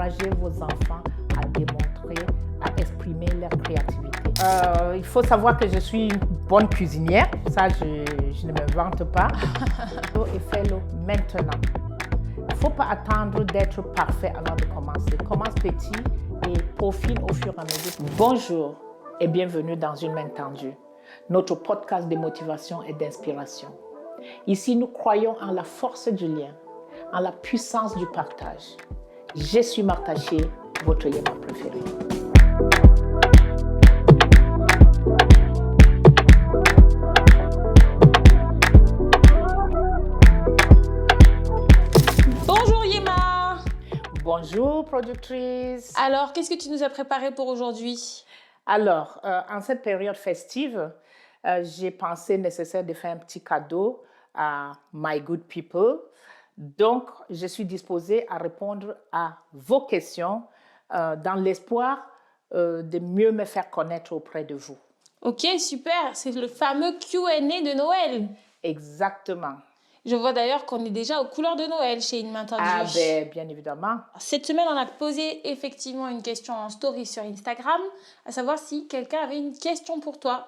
encourager vos enfants à démontrer, à exprimer leur créativité. Il faut savoir que je suis une bonne cuisinière, ça je ne me vante pas. Et fais-le maintenant. Il ne faut pas attendre d'être parfait avant de commencer. Commence petit et peaufine au fur et à mesure. Bonjour et bienvenue dans Une main tendue, notre podcast de motivation et d'inspiration. Ici, nous croyons en la force du lien, en la puissance du partage. Je suis Martha Shea, votre Yéma préférée. Bonjour Yéma. Bonjour productrice. Alors, qu'est-ce que tu nous as préparé pour aujourd'hui? Alors, en cette période festive, j'ai pensé nécessaire de faire un petit cadeau à My Good People. Donc, je suis disposée à répondre à vos questions dans l'espoir de mieux me faire connaître auprès de vous. Ok, super. C'est le fameux Q&A de Noël. Exactement. Je vois d'ailleurs qu'on est déjà aux couleurs de Noël chez Une main tendue. Ah ben, bien évidemment. Cette semaine, on a posé effectivement une question en story sur Instagram, à savoir si quelqu'un avait une question pour toi.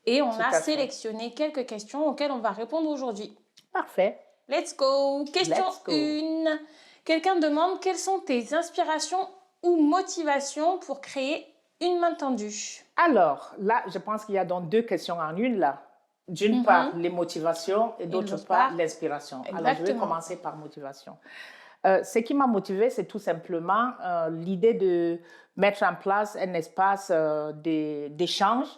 Et on a sélectionné quelques questions auxquelles on va répondre aujourd'hui. Parfait. Let's go. Question 1. Quelqu'un demande quelles sont tes inspirations ou motivations pour créer Une main tendue. Alors, là, je pense qu'il y a donc deux questions en une là. D'une part, les motivations et d'autre part, l'inspiration. Alors, je vais commencer par motivation. Ce qui m'a motivée, c'est tout simplement l'idée de mettre en place un espace d'échange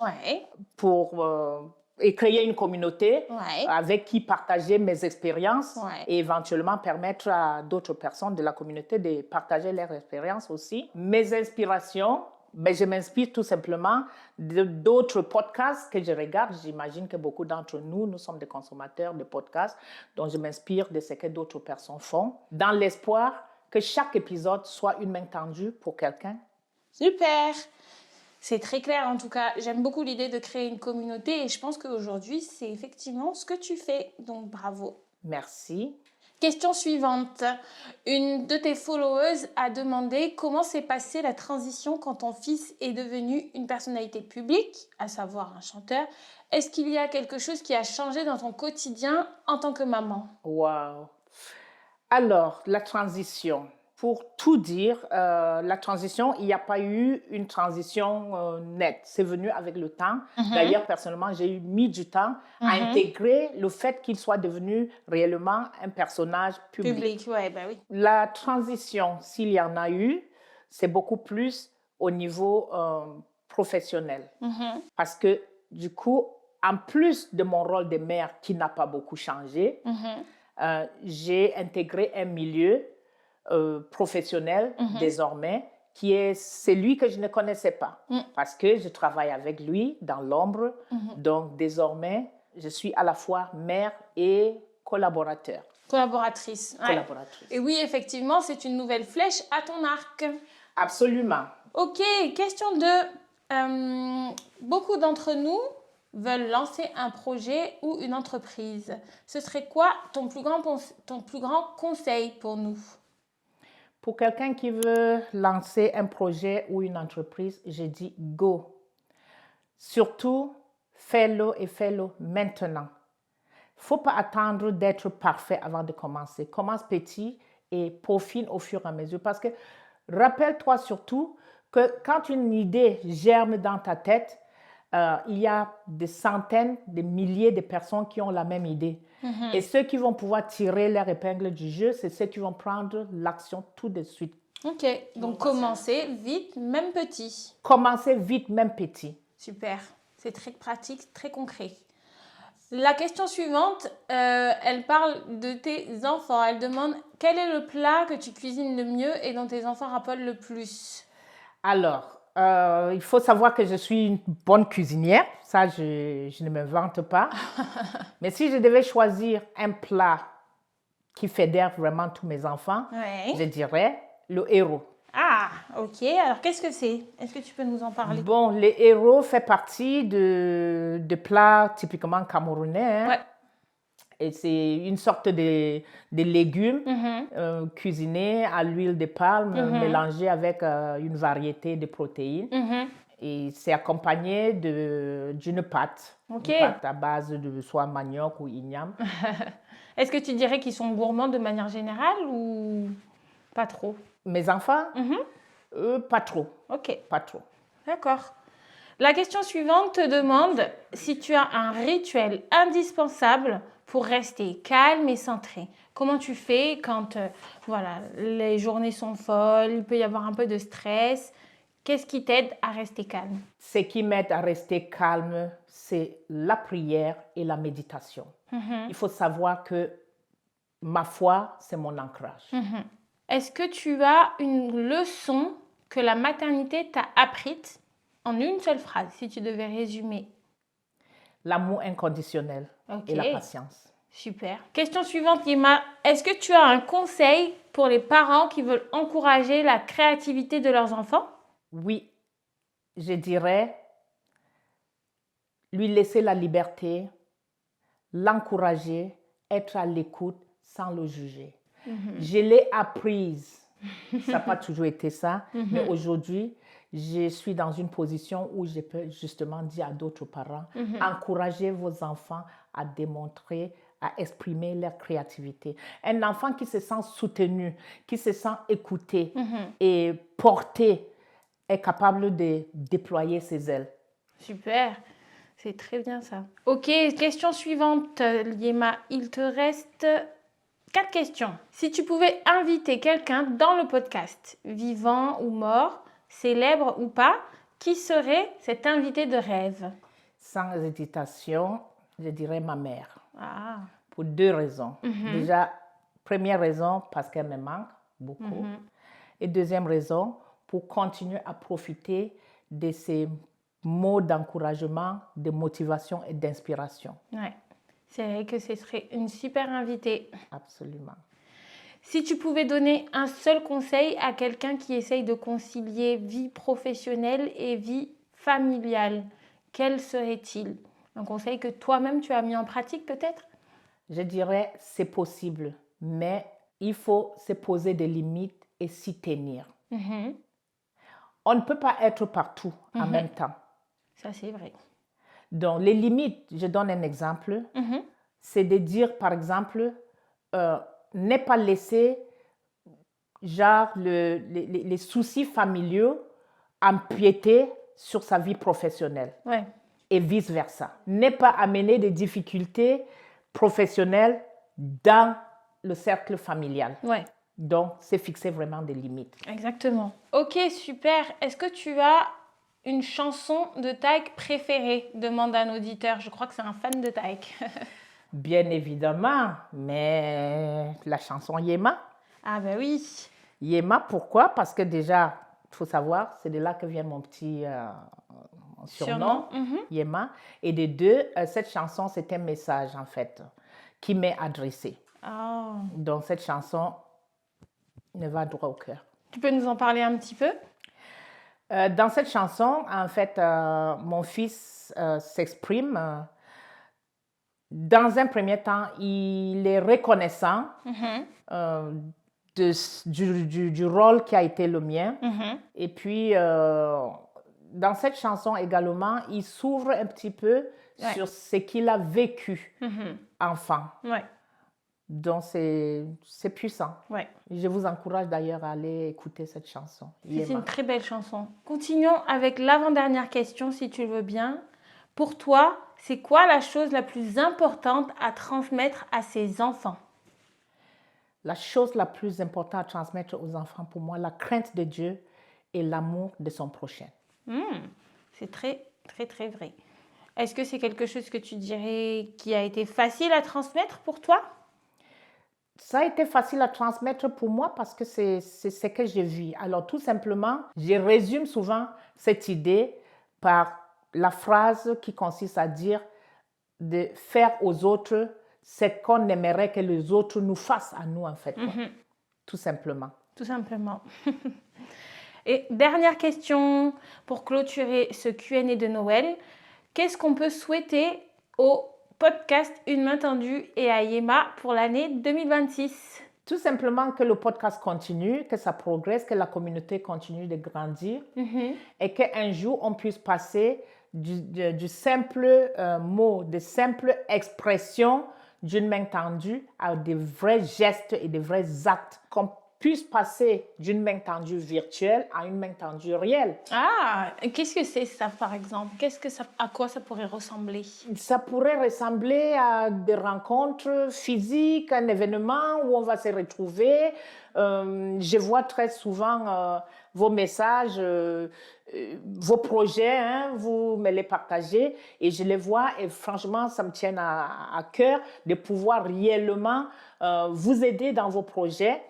et créer une communauté avec qui partager mes expériences et éventuellement permettre à d'autres personnes de la communauté de partager leurs expériences aussi. Mes inspirations, je m'inspire tout simplement d'autres podcasts que je regarde. J'imagine que beaucoup d'entre nous sommes des consommateurs de podcasts, donc je m'inspire de ce que d'autres personnes font, dans l'espoir que chaque épisode soit une main tendue pour quelqu'un. Super! C'est très clair en tout cas. J'aime beaucoup l'idée de créer une communauté et je pense qu'aujourd'hui, c'est effectivement ce que tu fais. Donc bravo. Merci. Question suivante. Une de tes followers a demandé comment s'est passée la transition quand ton fils est devenu une personnalité publique, à savoir un chanteur. Est-ce qu'il y a quelque chose qui a changé dans ton quotidien en tant que maman? Wow. Alors, la transition. Pour tout dire, la transition, il n'y a pas eu une transition nette. C'est venu avec le temps. D'ailleurs, personnellement, j'ai mis du temps à intégrer le fait qu'il soit devenu réellement un personnage public. Oui. La transition, s'il y en a eu, c'est beaucoup plus au niveau professionnel. Parce que, du coup, en plus de mon rôle de mère qui n'a pas beaucoup changé, j'ai intégré un milieu professionnel désormais, qui est celui que je ne connaissais pas, parce que je travaille avec lui dans l'ombre. Donc, désormais, je suis à la fois mère et collaborateur. Collaboratrice. Collaboratrice. Et oui, effectivement, c'est une nouvelle flèche à ton arc. Absolument. Ok, question 2. Beaucoup d'entre nous veulent lancer un projet ou une entreprise. Ce serait quoi ton plus grand conseil pour nous? Pour quelqu'un qui veut lancer un projet ou une entreprise, je dis go. Surtout, fais-le et fais-le maintenant. Il ne faut pas attendre d'être parfait avant de commencer. Commence petit et peaufine au fur et à mesure. Parce que rappelle-toi surtout que quand une idée germe dans ta tête, il y a des centaines, des milliers de personnes qui ont la même idée. Et ceux qui vont pouvoir tirer leur épingle du jeu, c'est ceux qui vont prendre l'action tout de suite. Ok, donc commencez vite, même petit. Commencez vite, même petit. Super, c'est très pratique, très concret. La question suivante, elle parle de tes enfants. Elle demande quel est le plat que tu cuisines le mieux et dont tes enfants rappellent le plus? Alors, il faut savoir que je suis une bonne cuisinière. Ça, je ne me vante pas. Mais si je devais choisir un plat qui fédère vraiment tous mes enfants, je dirais le héros. Ah, ok. Alors, qu'est-ce que c'est? Est-ce que tu peux nous en parler? Bon, le héros fait partie de plats typiquement camerounais. Et c'est une sorte de légumes cuisinés à l'huile de palme, mélangés avec une variété de protéines. Et c'est accompagné d'une pâte. Ok. Une pâte à base de soit manioc ou igname. Est-ce que tu dirais qu'ils sont gourmands de manière générale ou pas trop? Mes enfants, eux, pas trop. Ok. Pas trop. D'accord. La question suivante te demande si tu as un rituel indispensable pour rester calme et centré. Comment tu fais quand voilà, les journées sont folles, il peut y avoir un peu de stress? Qu'est-ce qui t'aide à rester calme? Ce qui m'aide à rester calme, c'est la prière et la méditation. Il faut savoir que ma foi, c'est mon ancrage. Est-ce que tu as une leçon que la maternité t'a apprise en une seule phrase, si tu devais résumer? L'amour inconditionnel et la patience. Super. Question suivante, Yema. Est-ce que tu as un conseil pour les parents qui veulent encourager la créativité de leurs enfants? Oui, je dirais lui laisser la liberté, l'encourager, être à l'écoute sans le juger. Je l'ai apprise. Ça n'a pas toujours été ça, mais aujourd'hui, je suis dans une position où je peux justement dire à d'autres parents, encouragez vos enfants à démontrer, à exprimer leur créativité. Un enfant qui se sent soutenu, qui se sent écouté et porté, est capable de déployer ses ailes. Super, c'est très bien ça. Ok, question suivante, Yema. Il te reste 4 questions. Si tu pouvais inviter quelqu'un dans le podcast, vivant ou mort, célèbre ou pas, qui serait cet invité de rêve? Sans hésitation, je dirais ma mère. Ah. Pour 2 raisons. Déjà, première raison, parce qu'elle me manque beaucoup. Et deuxième raison, pour continuer à profiter de ces mots d'encouragement, de motivation et d'inspiration. Ouais, c'est vrai que ce serait une super invitée. Absolument. Si tu pouvais donner un seul conseil à quelqu'un qui essaye de concilier vie professionnelle et vie familiale, quel serait-il? Un conseil que toi-même tu as mis en pratique peut-être? Je dirais c'est possible, mais il faut se poser des limites et s'y tenir. On ne peut pas être partout en même temps. Ça, c'est vrai. Donc, les limites, je donne un exemple, c'est de dire, par exemple, ne pas laisser genre les soucis familiaux empiéter sur sa vie professionnelle. Ouais. Et vice-versa. Ne pas amener des difficultés professionnelles dans le cercle familial. Ouais. Donc, c'est fixer vraiment des limites. Exactement. Ok, super. Est-ce que tu as une chanson de Taïk préférée? Demande un auditeur. Je crois que c'est un fan de Taïk. Bien évidemment, mais la chanson Yema. Ah ben oui. Yema, pourquoi? Parce que déjà, il faut savoir, c'est de là que vient mon petit surnom, Yema. Et de deux, cette chanson, c'est un message en fait qui m'est adressé. Oh. Donc cette chanson me va droit au cœur. Tu peux nous en parler un petit peu? Dans cette chanson, en fait, mon fils s'exprime. Dans un premier temps, il est reconnaissant du rôle qui a été le mien. Et puis, dans cette chanson également, il s'ouvre un petit peu sur ce qu'il a vécu enfant. Ouais. Donc, c'est puissant. Ouais. Je vous encourage d'ailleurs à aller écouter cette chanson. C'est une très belle chanson. Continuons avec l'avant-dernière question, si tu le veux bien. Pour toi, c'est quoi la chose la plus importante à transmettre à ses enfants? La chose la plus importante à transmettre aux enfants, pour moi, la crainte de Dieu et l'amour de son prochain. C'est très, très, très vrai. Est-ce que c'est quelque chose que tu dirais qui a été facile à transmettre pour toi? Ça a été facile à transmettre pour moi parce que c'est ce que j'ai vu. Alors, tout simplement, je résume souvent cette idée par la phrase qui consiste à dire de faire aux autres ce qu'on aimerait que les autres nous fassent à nous, en fait. Tout simplement. Tout simplement. Et dernière question pour clôturer ce Q&A de Noël. Qu'est-ce qu'on peut souhaiter aux podcast Une main tendue et à Yema pour l'année 2026? Tout simplement que le podcast continue, que ça progresse, que la communauté continue de grandir et qu'un jour, on puisse passer du simple mot, de simple expression d'une main tendue à des vrais gestes et des vrais actes. Qu'on puisse passer d'une main tendue virtuelle à une main tendue réelle. Ah, qu'est-ce que c'est ça, par exemple? À quoi ça pourrait ressembler? Ça pourrait ressembler à des rencontres physiques, un événement où on va se retrouver. Je vois très souvent vos messages, vos projets, vous me les partagez et je les vois et franchement, ça me tient à cœur de pouvoir réellement vous aider dans vos projets.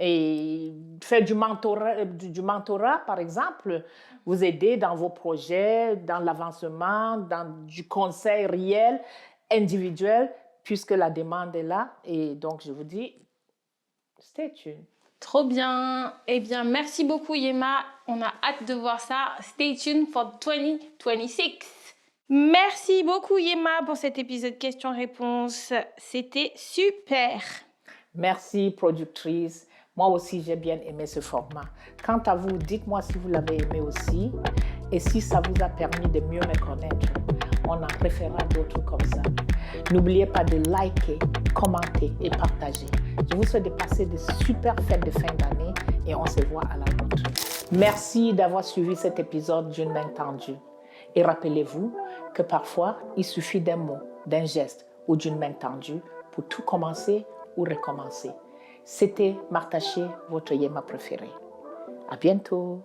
Et faire du mentorat, par exemple, vous aider dans vos projets, dans l'avancement, dans du conseil réel, individuel, puisque la demande est là. Et donc, je vous dis, stay tuned. Trop bien. Eh bien, merci beaucoup, Yema. On a hâte de voir ça. Stay tuned for 2026. Merci beaucoup, Yema, pour cet épisode questions-réponses. C'était super. Merci, productrice. Moi aussi, j'ai bien aimé ce format. Quant à vous, dites-moi si vous l'avez aimé aussi et si ça vous a permis de mieux me connaître. On en préférera d'autres comme ça. N'oubliez pas de liker, commenter et partager. Je vous souhaite de passer de super fêtes de fin d'année et on se voit à la rentrée. Merci d'avoir suivi cet épisode d'une main tendue. Et rappelez-vous que parfois, il suffit d'un mot, d'un geste ou d'une main tendue pour tout commencer ou recommencer. C'était Martha Shea, votre Yema préférée. À bientôt.